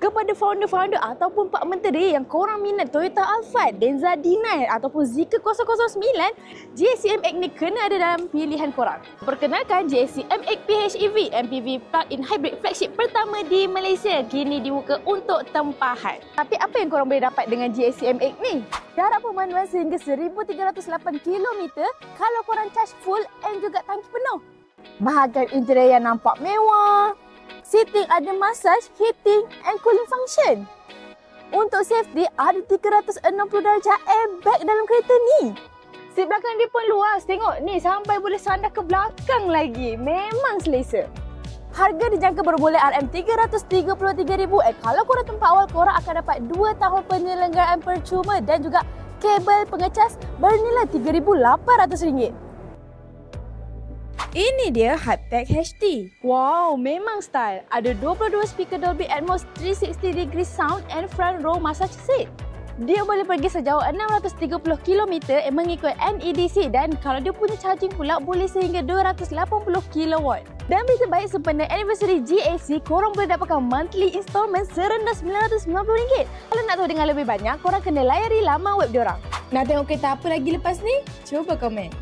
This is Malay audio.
Kepada founder-founder ataupun Pak Menteri yang korang minat Toyota Alphard, Denza D9 ataupun Zeekr 009, GSC M8 ni kena ada dalam pilihan korang. Perkenalkan, GSC M8 PHEV, MPV plug-in hybrid flagship pertama di Malaysia, kini dibuka untuk tempahan. Tapi apa yang korang boleh dapat dengan GSC M8 ni? Jarak pemanduan sehingga 1308 km kalau korang charge full and juga tangki penuh. Bahagian interior yang nampak mewah. Seating ada massage, heating and cooling function. Untuk safety, ada 360 darjah airbag dalam kereta ni. Seat belakang dia pun luas. Tengok ni, sampai boleh sandar ke belakang lagi. Memang selesa. Harga dijangka bermula RM333,000. Kalau korang tempat awal, korang akan dapat 2 tahun penyelenggaraan percuma dan juga kabel pengecas bernilai RM3,800. Ini dia Hypetech HT. Wow, memang style. Ada 22 speaker Dolby Atmos 360 degree sound and front row massage seat. Dia boleh pergi sejauh 630 km mengikut NEDC dan kalau dia punya charging pula boleh sehingga 280 kW. Dan berita baik sempena anniversary GAC, korang boleh dapatkan monthly installment serendah RM990. Kalau nak tahu dengan lebih banyak, korang kena layari laman web diorang. Nak tengok kereta apa lagi lepas ni? Cuba komen.